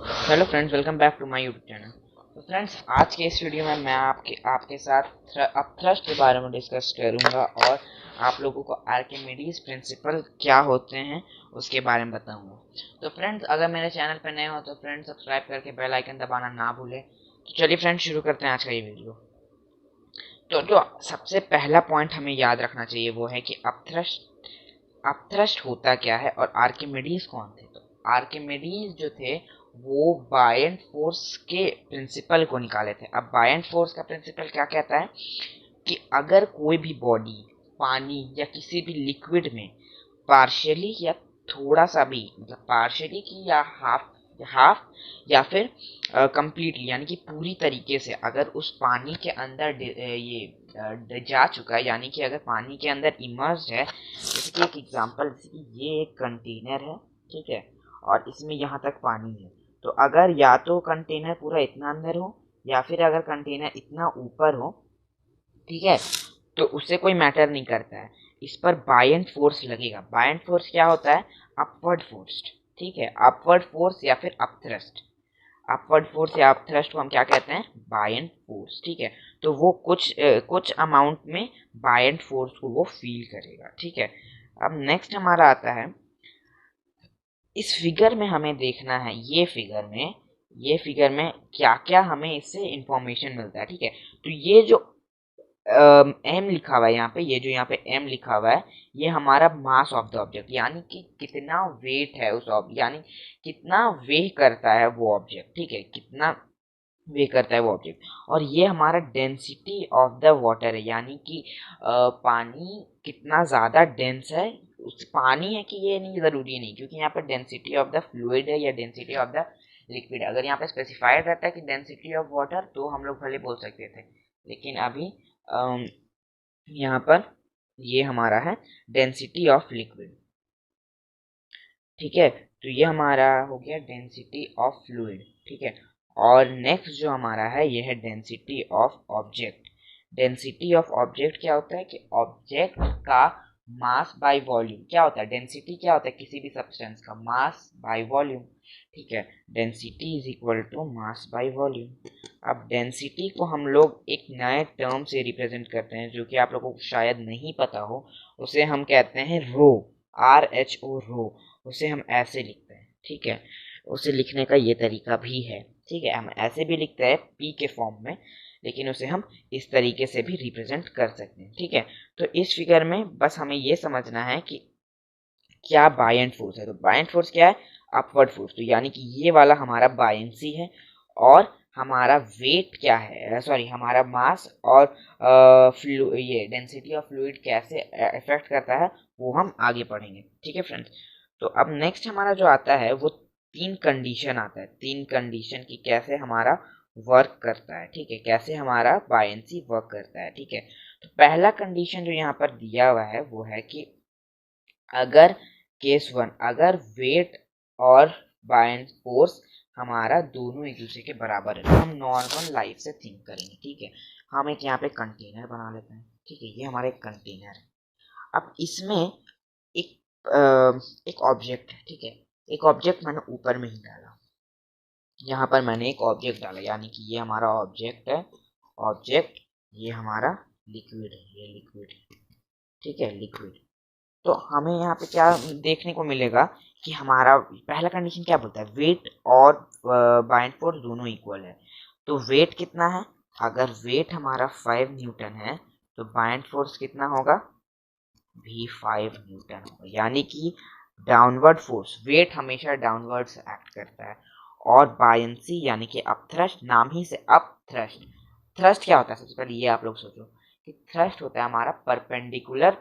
Hello friends, welcome back to my YouTube channel. तो friends, आज के इस वीडियो में मैं आपके साथ अपथ्रस्ट के बारे में डिस्कस करूंगा और आप लोगों को आर्किमिडीज प्रिंसिपल क्या होते हैं उसके बारे में बताऊंगा। तो फ्रेंड्स, अगर मेरे चैनल पर नए हो तो फ्रेंड्स सब्सक्राइब करके बेल आइकन दबाना ना भूलें। तो चलिए फ्रेंड्स, शुरू करते हैं आज का ये वीडियो। तो जो सबसे पहला पॉइंट हमें याद रखना चाहिए वो है कि अपथ्रस्ट होता क्या है और आर्किमिडीज कौन थे। तो आर्किमिडीज जो थे वो बायन फोर्स के प्रिंसिपल को निकाले थे। अब बायन फोर्स का प्रिंसिपल क्या कहता है कि अगर कोई भी बॉडी पानी या किसी भी लिक्विड में पार्शियली या थोड़ा सा भी, मतलब पार्शियली की या हाफ हाफ या फिर कंप्लीटली यानी कि पूरी तरीके से अगर उस पानी के अंदर जा चुका है, यानी कि अगर पानी के अंदर इमर्ज है। जैसे कि एक एग्जांपल, जैसे कि ये एक कंटेनर है, ठीक है, और इसमें यहाँ तक पानी है। तो अगर या तो कंटेनर पूरा इतना अंदर हो या फिर अगर कंटेनर इतना ऊपर हो, ठीक है, तो उससे कोई मैटर नहीं करता है, इस पर बायन फोर्स लगेगा। बायन फोर्स क्या होता है? अपवर्ड फोर्स, ठीक है, अपवर्ड फोर्स या फिर अपथ्रस्ट। अपवर्ड फोर्स या अपथ्रस्ट को हम क्या कहते हैं? बायन फोर्स, ठीक है। तो वो कुछ अमाउंट में बायन फोर्स को वो फील करेगा, ठीक है। अब नेक्स्ट हमारा आता है, इस फिगर में हमें देखना है, ये फिगर में क्या क्या हमें इससे इंफॉर्मेशन मिलता है, ठीक है। तो ये जो एम लिखा हुआ है यहाँ पे, ये जो यहाँ पे एम लिखा हुआ है, ये हमारा मास ऑफ द ऑब्जेक्ट, यानी कि कितना वेट है उस ऑब्जेक्ट, यानी कितना वे करता है वो ऑब्जेक्ट, ठीक है, कितना वे करता है वो ऑब्जेक्ट। और ये हमारा डेंसिटी ऑफ द वाटर है, यानी कि पानी कितना ज़्यादा डेंस है। उस पानी है कि ये नहीं, ज़रूरी नहीं, क्योंकि यहाँ पर डेंसिटी ऑफ द फ्लूइड है या डेंसिटी ऑफ द लिक्विड। अगर यहाँ पे स्पेसिफाइड रहता है कि डेंसिटी ऑफ वाटर, तो हम लोग भले बोल सकते थे, लेकिन अभी यहाँ पर ये हमारा है डेंसिटी ऑफ लिक्विड, ठीक है। तो ये हमारा हो गया डेंसिटी ऑफ फ्लूइड, ठीक है। और नेक्स्ट जो हमारा है ये है density of object. Density of object क्या होता है कि ऑब्जेक्ट का मास बाय वॉल्यूम क्या होता है, डेंसिटी क्या होता है किसी भी सब्सटेंस का, मास बाय वॉल्यूम, ठीक है। Density is equal to mass by volume. अब डेंसिटी को हम लोग एक नए टर्म से रिप्रेजेंट करते हैं जो कि आप लोगों को शायद नहीं पता हो। उसे हम कहते हैं रो, RHO, रो। उसे हम ऐसे लिखते हैं, ठीक है। उसे लिखने का ये तरीका भी है, ठीक है, हम ऐसे भी लिखते हैं पी के फॉर्म में, लेकिन उसे हम इस तरीके से भी रिप्रेजेंट कर सकते हैं, ठीक है। तो इस फिगर में बस हमें ये समझना है कि क्या बायन फोर्स है। तो बायन फोर्स क्या है? Upward force. तो यानी कि ये वाला हमारा बायंसी है, और हमारा वेट क्या है, सॉरी, हमारा मास और ये डेंसिटी ऑफ फ्लूइड कैसे इफेक्ट करता है वो हम आगे पढ़ेंगे, ठीक है फ्रेंड्स। तो अब नेक्स्ट हमारा जो आता है वो तीन कंडीशन आता है, तीन कंडीशन की कैसे हमारा वर्क करता है, ठीक है, कैसे हमारा बायंसी वर्क करता है, ठीक है। तो पहला कंडीशन जो यहाँ पर दिया हुआ है वो है कि अगर केस वन, अगर वेट और बायन फोर्स हमारा दोनों एक दूसरे के बराबर है, तो हम नॉर्मल लाइफ से थिंक करेंगे, ठीक है। हम एक यहाँ पे कंटेनर बना लेते हैं, ठीक है, ये हमारा एक कंटेनर है। अब इसमें एक एक ऑब्जेक्ट है, ठीक है, एक ऑब्जेक्ट मैंने ऊपर में ही डाला, यहाँ पर मैंने एक ऑब्जेक्ट डाला, यानी कि ये हमारा ऑब्जेक्ट है, ऑब्जेक्ट, ये हमारा लिक्विड है, ये लिक्विड है, ठीक है, लिक्विड। तो हमें यहाँ पे क्या देखने को मिलेगा कि हमारा पहला कंडीशन क्या बोलता है, वेट और बाइंड फोर्स दोनों इक्वल है। तो वेट कितना है? अगर वेट हमारा 5 न्यूटन है तो बाइंड फोर्स कितना होगा? भी 5 न्यूटन होगा, यानी कि डाउनवर्ड फोर्स, वेट हमेशा डाउनवर्ड्स एक्ट करता है, और बायंसी यानी कि अपथ्रस्ट, नाम ही से अपथ्रस्ट। थ्रस्ट क्या होता है? सबसे पहले ये आप लोग सोचो कि थ्रस्ट होता है हमारा perpendicular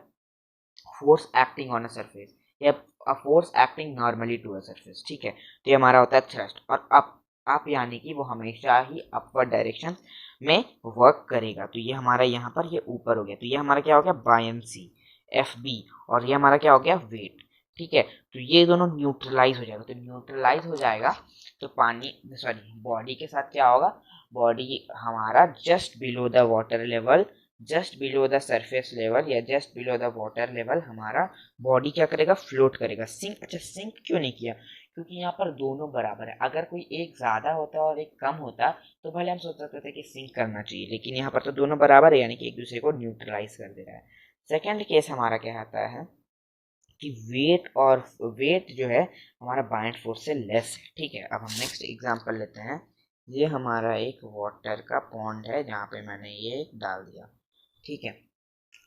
force acting on a surface, या a force acting normally to a surface, ठीक है। तो ये हमारा होता है थ्रस्ट। और अप यानी कि वो हमेशा ही अपवर्ड डायरेक्शन में वर्क करेगा। तो ये हमारा यहाँ पर ये ऊपर हो गया, तो ये हमारा क्या हो गया? Buoyancy, FB। और ये हमारा क्या हो गया? वेट, ठीक है। तो ये दोनों न्यूट्रलाइज हो जाएगा, तो न्यूट्रलाइज हो जाएगा तो पानी, सॉरी, बॉडी के साथ क्या होगा? बॉडी हमारा just below the water level, just below the surface level या just below the water level, हमारा बॉडी क्या करेगा? फ्लोट करेगा। सिंक, अच्छा सिंक क्यों नहीं किया? क्योंकि यहाँ पर दोनों बराबर है। अगर कोई एक ज़्यादा होता और एक कम होता तो भले हम सोच सकते थे कि सिंक करना चाहिए, लेकिन यहाँ पर तो दोनों बराबर है, यानी कि एक दूसरे को न्यूट्रलाइज कर दे रहा है। सेकेंड केस हमारा क्या आता है कि वेट जो है हमारा बाइंड फोर्स से लेस है। ठीक है, अब हम नेक्स्ट एग्जांपल लेते हैं। ये हमारा एक वाटर का पॉन्ड है जहाँ पे मैंने ये डाल दिया। ठीक है,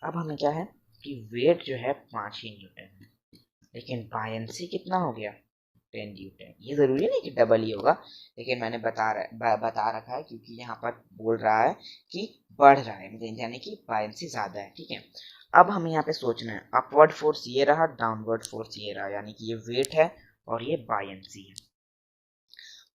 अब हमें क्या है कि वेट जो है 5 ही न्यूटन है, लेकिन बायंसी कितना हो गया 10 न्यूटन। ये जरूरी नहीं कि डबल ही होगा, लेकिन मैंने बता रखा है क्योंकि यहाँ पर बोल रहा है कि बढ़ रहा है, यानी कि बायंसी ज्यादा है। ठीक है, अब हमें यहाँ पे सोचना है अपवर्ड फोर्स ये रहा, डाउनवर्ड फोर्स ये रहा, यानी कि ये वेट है और ये बायंसी है।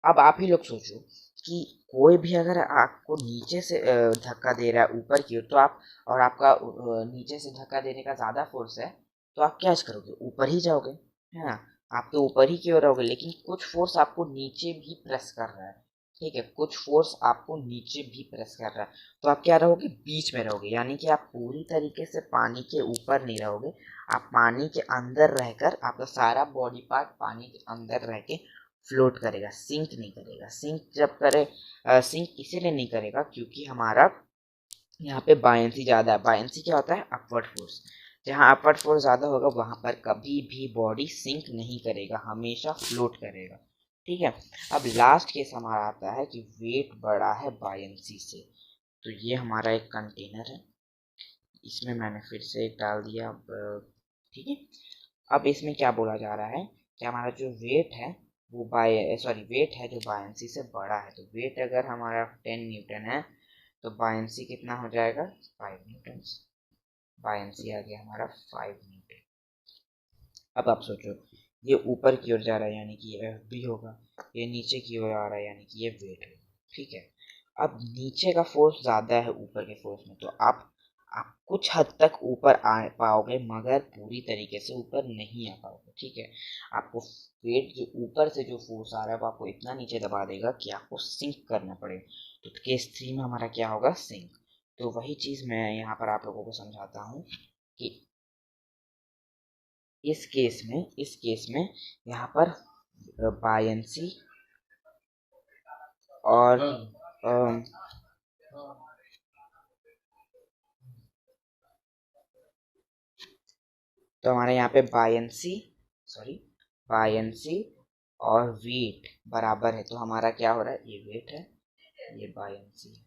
अब आप ही लोग सोचो कि कोई भी अगर आपको नीचे से धक्का दे रहा है ऊपर की ओर, तो आप और आपका नीचे से धक्का देने का ज़्यादा फोर्स है, तो आप क्या करोगे, ऊपर ही जाओगे, है ना, आप तो ऊपर ही की ओर रहोगे। लेकिन कुछ फोर्स आपको नीचे भी प्रेस कर रहा है। ठीक है, कुछ फोर्स आपको नीचे भी प्रेस कर रहा है, तो आप क्या रहोगे, बीच में रहोगे, यानी कि आप पूरी तरीके से पानी के ऊपर नहीं रहोगे, आप पानी के अंदर रहकर, आपका सारा बॉडी पार्ट पानी के अंदर रह के फ्लोट करेगा, सिंक नहीं करेगा। सिंक जब करे, सिंक इसीलिए नहीं करेगा क्योंकि हमारा यहाँ पे बायंसी ज़्यादा है। बायंसी क्या होता है, अपवर्ड फोर्स। जहाँ अपवर्ड फोर्स ज़्यादा होगा वहाँ पर कभी भी बॉडी सिंक नहीं करेगा, हमेशा फ्लोट करेगा। ठीक है, अब लास्ट केस हमारा आता है कि वेट बड़ा है बायंसी से। तो ये हमारा एक कंटेनर है, इसमें मैंने फिर से एक डाल दिया। अब ठीक है, अब इसमें क्या बोला जा रहा है कि हमारा जो वेट है वो वेट है जो बायंसी से बड़ा है। तो वेट अगर हमारा 10 न्यूटन है तो बायंसी कितना हो जाएगा, 5 न्यूटन। बायंसी आ गया हमारा 5 न्यूटन। अब आप सोचो, ये ऊपर की ओर जा रहा है यानी कि ये एफ बी होगा, ये नीचे की ओर आ रहा है यानी कि ये वेट होगा। ठीक है, अब नीचे का फोर्स ज़्यादा है ऊपर के फोर्स में, तो आप कुछ हद तक ऊपर आ पाओगे मगर पूरी तरीके से ऊपर नहीं आ पाओगे। ठीक है, आपको वेट जो ऊपर से जो फोर्स आ रहा है वो आपको इतना नीचे दबा देगा कि आपको सिंक करना पड़ेगा। तो केस 3 में हमारा क्या होगा, सिंक। तो वही चीज़ मैं यहाँ पर आप लोगों को समझाता हूँ कि इस केस में यहाँ पर बायंसी और अम, तो हमारे यहाँ पे बायंसी और वेट बराबर है, तो हमारा क्या हो रहा है, ये वेट है, ये बायंसी है,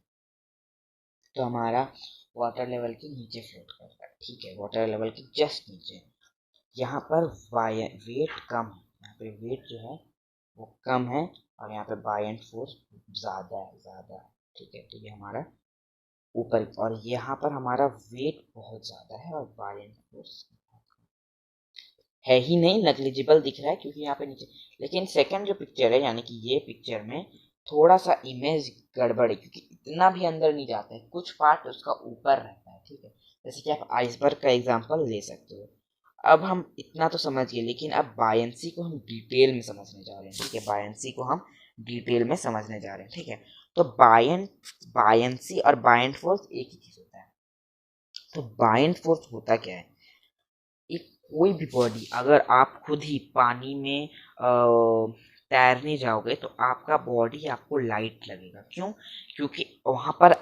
तो हमारा वाटर लेवल के नीचे फ्लोट कर रहा है। ठीक है, वाटर लेवल के जस्ट नीचे। यहाँ पर वेट कम है, यहाँ पे वेट जो है वो कम है और यहाँ पे बायंट फोर्स ज़्यादा है। ठीक है, तो ये हमारा ऊपर, और यहाँ पर हमारा वेट बहुत ज़्यादा है और बायंट फोर्स है ही नहीं, नेग्लिजिबल दिख रहा है क्योंकि यहाँ पे नीचे। लेकिन सेकंड जो पिक्चर है यानी कि ये पिक्चर में थोड़ा सा इमेज गड़बड़ है क्योंकि इतना भी अंदर नहीं जाता है, कुछ पार्ट उसका ऊपर रहता है। ठीक है, जैसे कि आप आइसबर्ग का एग्जांपल ले सकते हो। अब हम इतना तो समझ गए, लेकिन अब बायंसी को हम डिटेल में समझने जा रहे हैं। ठीक है, बायंसी को हम डिटेल में समझने जा रहे हैं। ठीक है, तो बायंसी और बायंट फोर्स एक ही चीज होता है। तो बायंट फोर्स होता क्या है, एक कोई भी बॉडी अगर आप खुद ही पानी में तैरने जाओगे तो आपका बॉडी आपको लाइट लगेगा। क्यों, क्योंकि वहाँ पर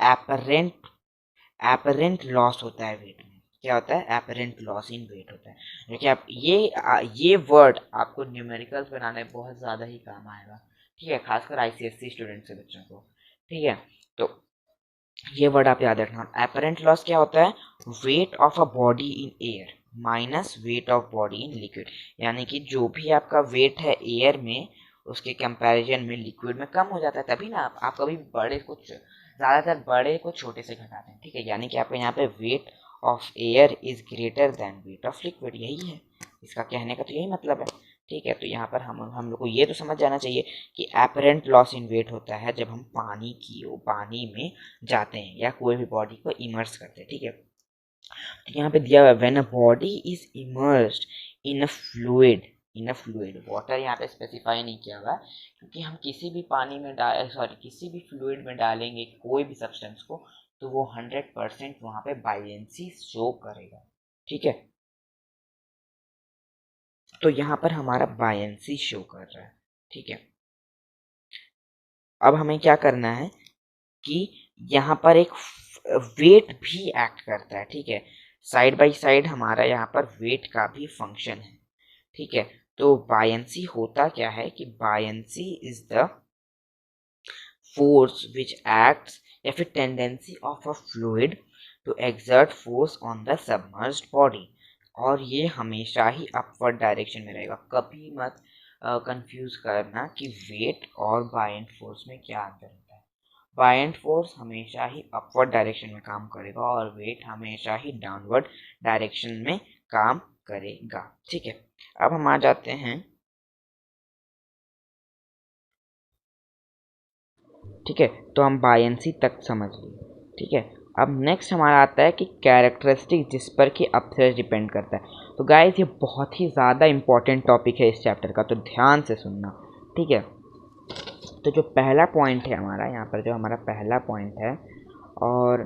एपरेंट लॉस होता है वेट में। क्या होता है, एपरेंट लॉस इन वेट होता है। देखिए आप ये वर्ड आपको न्यूमेरिकल्स बनाने में बहुत ज़्यादा ही काम आएगा। ठीक है, खासकर आईसीएससी स्टूडेंट के बच्चों को। ठीक है, तो ये वर्ड आप याद रखना। एपरेंट लॉस क्या होता है, weight of a body in air minus weight of body in liquid, यानी कि जो भी आपका वेट है एयर में उसके कंपैरिजन में लिक्विड में कम हो जाता है। तभी ना आप कभी बड़े कुछ ज़्यादातर बड़े को छोटे से घटाते हैं। ठीक है, यानी कि आपका यहाँ पे weight of air is greater than weight of liquid, यही है इसका कहने का, तो यही मतलब है। ठीक है, तो यहाँ पर हम लोग को ये तो समझ जाना चाहिए कि एपरेंट लॉस इन वेट होता है जब हम पानी में जाते हैं या कोई भी बॉडी को इमर्स करते हैं। ठीक है, तो यहाँ पे दिया हुआ है when a body is immersed in a fluid water, यहाँ पे स्पेसिफाई नहीं किया हुआ है क्योंकि हम किसी भी पानी में किसी भी फ्लूइड में डालेंगे कोई भी सब्सटेंस को तो वो 100% वहाँ पे बायंसी शो करेगा। ठीक है, तो यहाँ पर हमारा बायंसी शो कर रहा है, ठीक है। अब हमें क्या करना है कि यहाँ पर एक वेट भी एक्ट करता है, ठीक है। साइड बाय साइड हमारा यहाँ पर वेट का भी फंक्शन है, ठीक है। तो बायंसी होता क्या है कि buoyancy is the force which acts या फिर tendency of a fluid to exert force on the submerged body, और ये हमेशा ही अपवर्ड डायरेक्शन में रहेगा। कभी मत कंफ्यूज करना कि वेट और बायंट फोर्स में क्या अंतर होता है। बायंट फोर्स हमेशा ही अपवर्ड डायरेक्शन में काम करेगा और वेट हमेशा ही डाउनवर्ड डायरेक्शन में काम करेगा, ठीक है। अब हम आ जाते हैं, ठीक है। तो हम बायंसी तक समझ लिए, ठीक है। अब नेक्स्ट हमारा आता है कि कैरेक्टरिस्टिक जिस पर कि अपथ्रस्ट डिपेंड करता है। तो गाइस ये बहुत ही ज़्यादा इंपॉर्टेंट टॉपिक है इस चैप्टर का, तो ध्यान से सुनना, ठीक है। तो जो पहला पॉइंट है हमारा यहाँ पर, जो हमारा पहला पॉइंट है, और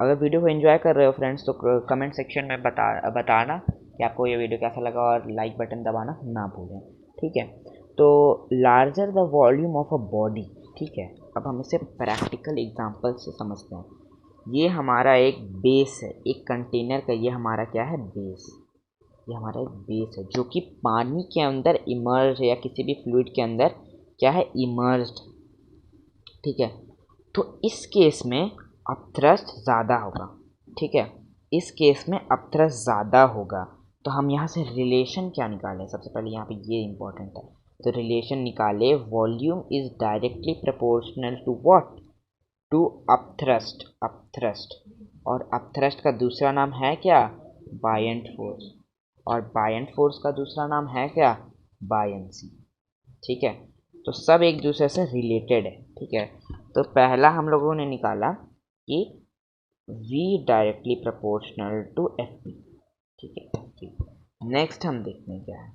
अगर वीडियो को एंजॉय कर रहे हो फ्रेंड्स तो कमेंट सेक्शन में बताना कि आपको ये वीडियो कैसा लगा, और लाइक बटन दबाना ना भूलें, ठीक है। तो larger the volume of a body, ठीक है। अब हम इसे प्रैक्टिकल एग्जांपल से समझते हैं। ये हमारा एक बेस है, एक कंटेनर का ये हमारा क्या है, बेस। ये हमारा एक बेस है जो कि पानी के अंदर इमर्ज है या किसी भी फ्लूइड के अंदर क्या है, इमर्ज्ड, ठीक है। तो इस केस में अपथ्रस्ट ज़्यादा होगा, ठीक है। इस केस में अपथ्रस्ट ज़्यादा होगा। तो हम यहाँ से रिलेशन क्या निकालें, सबसे पहले यहाँ पे ये इंपॉर्टेंट है। तो रिलेशन निकाले, volume is directly proportional to what, to upthrust, upthrust. और अपथ्रस्ट का दूसरा नाम है क्या, बायंट फोर्स। और बायंट फोर्स का दूसरा नाम है क्या, बायंसी, ठीक है। तो सब एक दूसरे से रिलेटेड है, ठीक है। तो पहला हम लोगों ने निकाला कि V directly proportional to F P, ठीक है, एफ पी। नेक्स्ट हम देखते हैं क्या है।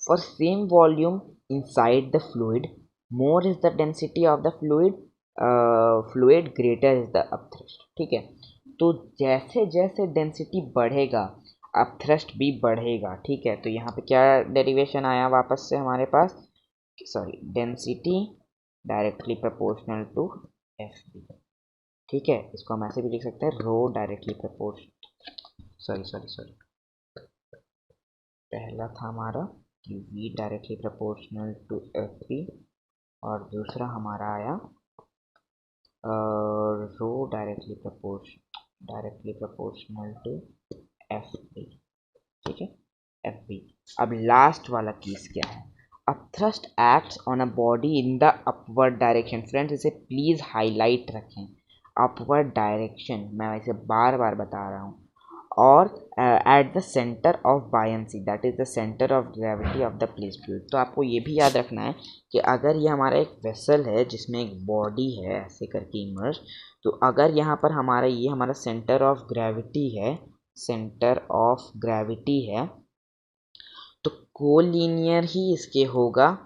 For same volume inside the fluid, more is the density of the fluid, fluid greater is the upthrust, ठीक है। तो जैसे जैसे डेंसिटी बढ़ेगा अपथ्रस्ट भी बढ़ेगा, ठीक है। तो यहाँ पे क्या डेरिवेशन आया वापस से हमारे पास, sorry, density directly proportional to F B, ठीक है। इसको हम ऐसे भी लिख सकते हैं, rho directly proportional, sorry sorry sorry, पहला था हमारा कि V directly proportional to F B, और दूसरा हमारा आया rho directly proportional to F B, ठीक है, एफ बी। अब लास्ट वाला केस क्या है, a thrust acts on a body in the upward direction. Friends इसे प्लीज़ हाईलाइट रखें, अपवर्ड डायरेक्शन, मैं इसे बार बार बता रहा हूँ। और at the centre of buoyancy, that is the centre of gravity of the place fluid. तो आपको ये भी याद रखना है कि अगर ये हमारा एक वेसल है जिसमें एक बॉडी है ऐसे करके इमर्ज, तो अगर यहाँ पर हमारा ये हमारा सेंटर ऑफ ग्रेविटी है, सेंटर ऑफ ग्रेविटी है, तो कोलिनियर ही इसके होगा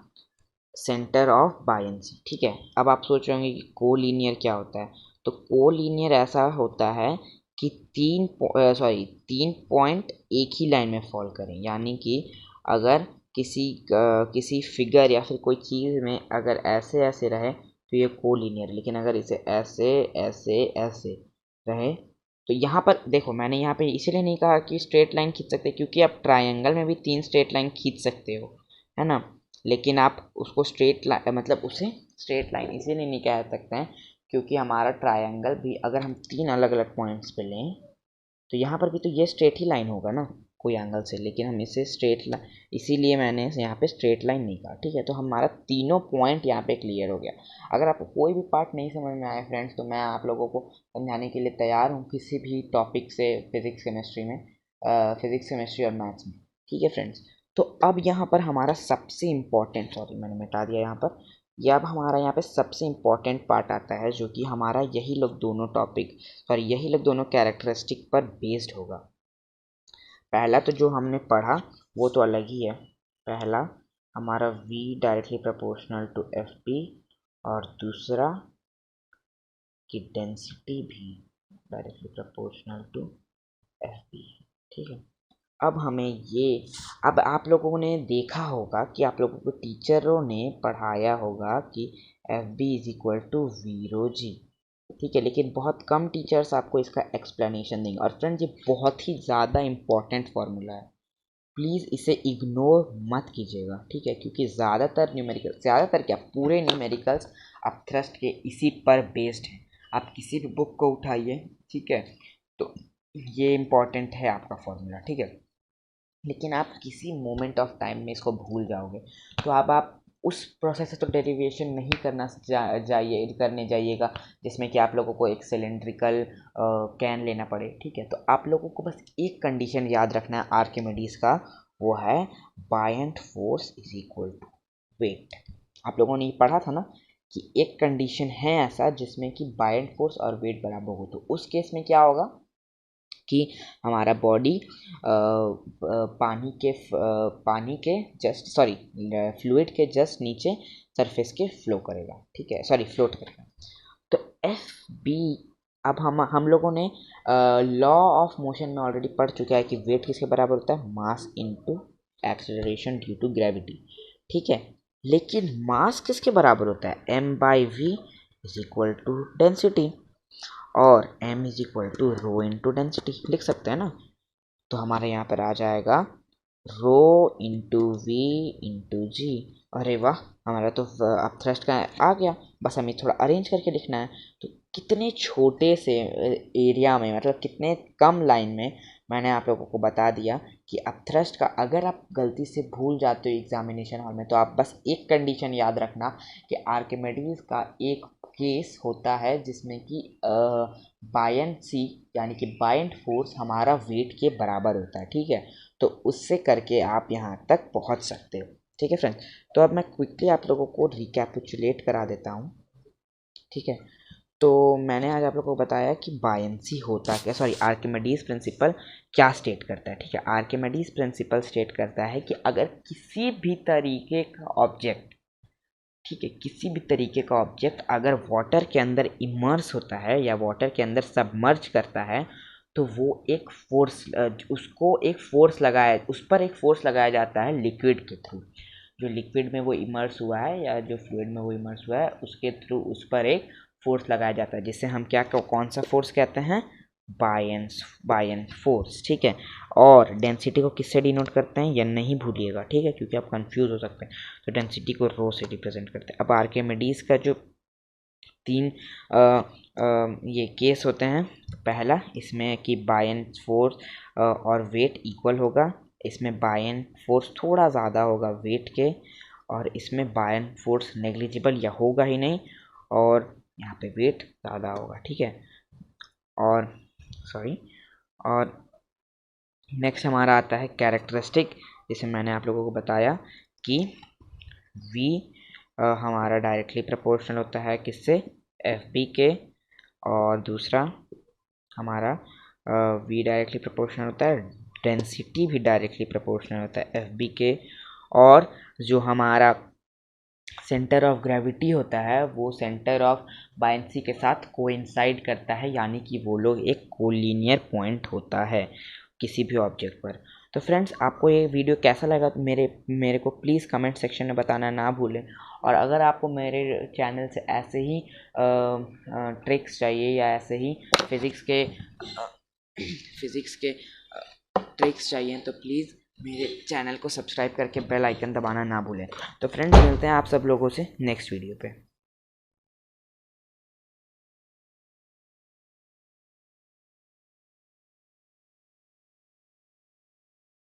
सेंटर ऑफ बायंसी, ठीक है। अब आप सोच रहे होंगे कि कोलिनियर क्या होता है। तो कोलिनियर ऐसा होता है कि तीन पॉइंट एक ही लाइन में फॉल करें, यानी कि अगर किसी फिगर या फिर कोई चीज़ में अगर ऐसे ऐसे रहे तो ये कोलिनियर, लेकिन अगर इसे ऐसे ऐसे ऐसे रहे, तो यहाँ पर देखो मैंने यहाँ पे इसीलिए नहीं कहा कि स्ट्रेट लाइन खींच सकते, क्योंकि आप ट्रायंगल में भी तीन स्ट्रेट लाइन खींच सकते हो, है ना। लेकिन आप उसको स्ट्रेट लाइन मतलब उसे स्ट्रेट लाइन इसीलिए नहीं कह सकते हैं क्योंकि हमारा ट्रायंगल भी अगर हम तीन अलग अलग पॉइंट्स पे लें तो यहाँ पर भी तो ये स्ट्रेट ही लाइन होगा ना कोई एंगल से, लेकिन हम इसे स्ट्रेट लाइन, इसीलिए मैंने यहाँ पे स्ट्रेट लाइन नहीं कहा, ठीक है। तो हमारा तीनों पॉइंट यहाँ पे क्लियर हो गया। अगर आपको कोई भी पार्ट नहीं समझ में आया फ्रेंड्स तो मैं आप लोगों को समझाने के लिए तैयार हूँ किसी भी टॉपिक से, फिजिक्स केमिस्ट्री में, फिजिक्स केमिस्ट्री और मैथ्स में, ठीक है फ्रेंड्स। तो अब यहाँ पर हमारा सबसे इम्पॉर्टेंट, सॉरी मैंने मिटा दिया यहाँ पर, ये अब हमारा यहाँ पे सबसे इम्पॉर्टेंट पार्ट आता है जो कि हमारा यही लोग दोनों टॉपिक, सॉरी यही लोग दोनों कैरेक्टरिस्टिक पर बेस्ड होगा। पहला तो जो हमने पढ़ा वो तो अलग ही है, पहला हमारा v directly proportional to F P, और दूसरा की डेंसिटी भी directly proportional to F P, ठीक है। अब हमें ये, अब आप लोगों ने देखा होगा कि आप लोगों को टीचरों ने पढ़ाया होगा कि F B is equal to V rho g, ठीक है, लेकिन बहुत कम टीचर्स आपको इसका एक्सप्लेनेशन देंगे। और फ्रेंड्स ये बहुत ही ज़्यादा इम्पॉर्टेंट फार्मूला है, प्लीज़ इसे इग्नोर मत कीजिएगा, ठीक है, क्योंकि ज़्यादातर न्यूमेरिकल, ज़्यादातर क्या पूरे न्यूमेरिकल्स अपथ्रस्ट के इसी पर बेस्ड हैं। आप किसी भी बुक को उठाइए, ठीक है, तो ये इम्पॉर्टेंट है आपका फॉर्मूला, ठीक है, लेकिन आप किसी मोमेंट ऑफ टाइम में इसको भूल जाओगे, तो अब आप उस प्रोसेस से तो डेरिवेशन नहीं करने जाइएगा जिसमें कि आप लोगों को एक सिलेंड्रिकल कैन लेना पड़े, ठीक है। तो आप लोगों को बस एक कंडीशन याद रखना है आर्किमिडीज का, वो है buoyant force is equal to weight. आप लोगों ने ये पढ़ा था ना कि एक कंडीशन है ऐसा जिसमें कि बायंट फोर्स और वेट बराबर हो, तो उस केस में क्या होगा कि हमारा बॉडी पानी के जस्ट सॉरी फ्लूइड के जस्ट नीचे सरफेस के फ्लो करेगा, ठीक है, सॉरी फ्लोट करेगा। तो एफ बी, अब हम लोगों ने लॉ ऑफ मोशन में ऑलरेडी पढ़ चुका है कि वेट किसके बराबर होता है, mass into acceleration due to gravity, ठीक है, लेकिन मास किसके बराबर होता है, M by V is equal to density, और m is equal to rho into density लिख सकते हैं ना। तो हमारे यहाँ पर आ जाएगा रो इंटू वी इंटू जी। अरे वाह, हमारा तो अब थ्रस्ट का आ गया, बस हमें थोड़ा अरेंज करके लिखना है। तो कितने छोटे से एरिया में, मतलब कितने कम लाइन में मैंने आप लोगों को बता दिया कि अब थ्रस्ट का अगर आप गलती से भूल जाते हो एग्जामिनेशन हॉल में, तो आप बस एक कंडीशन याद रखना कि आर्किमिडीज का एक केस होता है जिसमें कि बायंसी यानी कि बायंट फोर्स हमारा वेट के बराबर होता है, ठीक है। तो उससे करके आप यहाँ तक पहुँच सकते हो, ठीक है फ्रेंड्स। तो अब मैं क्विकली आप लोगों को रिकैपिचुलेट करा देता हूँ, ठीक है। तो मैंने आज आप लोगों को बताया कि बायंसी होता क्या, सॉरी आर्किमिडीज प्रिंसिपल क्या स्टेट करता है, ठीक है। आर्किमिडीज प्रिंसिपल स्टेट करता है कि अगर किसी भी तरीके का ऑब्जेक्ट, ठीक है, किसी भी तरीके का ऑब्जेक्ट अगर वाटर के अंदर इमर्स होता है या वाटर के अंदर सबमर्ज करता है, तो वो एक फोर्स, उसको एक फोर्स लगाया, उस पर एक फोर्स लगाया जाता है लिक्विड के थ्रू। जो लिक्विड में वो इमर्स हुआ है या जो फ्लूइड में वो इमर्स हुआ है उसके थ्रू उस पर एक फोर्स लगाया जाता है, जिससे हम क्या, कौन सा फोर्स कहते हैं, बायन फोर्स, ठीक है। और डेंसिटी को किससे डिनोट करते हैं, यह नहीं भूलिएगा, ठीक है, क्योंकि आप कंफ्यूज हो सकते हैं। तो डेंसिटी को रो से रिप्रेजेंट करते हैं। अब आर्किमिडीज का जो तीन ये केस होते हैं, पहला इसमें कि बायन फोर्स और वेट इक्वल होगा, इसमें बायन फोर्स थोड़ा ज़्यादा होगा वेट के, और इसमें बायन फोर्स नेग्लिजिबल या होगा ही नहीं, और यहाँ पे वेट ज़्यादा होगा, ठीक है। और सॉरी, और नेक्स्ट हमारा आता है कैरेक्टरिस्टिक, जिसे मैंने आप लोगों को बताया कि v हमारा डायरेक्टली प्रोपोर्शनल होता है किससे, एफ बी के, और दूसरा हमारा v डायरेक्टली प्रोपोर्शनल होता है, डेंसिटी भी डायरेक्टली प्रोपोर्शनल होता है एफ बी के, और जो हमारा सेंटर ऑफ ग्रेविटी होता है वो सेंटर ऑफ बायंसी के साथ कोइंसाइड करता है, यानी कि वो लोग एक कोलिनियर पॉइंट होता है किसी भी ऑब्जेक्ट पर। तो फ्रेंड्स आपको ये वीडियो कैसा लगा, तो मेरे को प्लीज़ कमेंट सेक्शन में बताना ना भूलें। और अगर आपको मेरे चैनल से ऐसे ही ट्रिक्स चाहिए या ऐसे ही फिज़िक्स के ट्रिक्स चाहिए, तो प्लीज़ मेरे चैनल को सब्सक्राइब करके बेल आइकन दबाना ना भूलें। तो फ्रेंड्स मिलते हैं आप सब लोगों से नेक्स्ट वीडियो पे।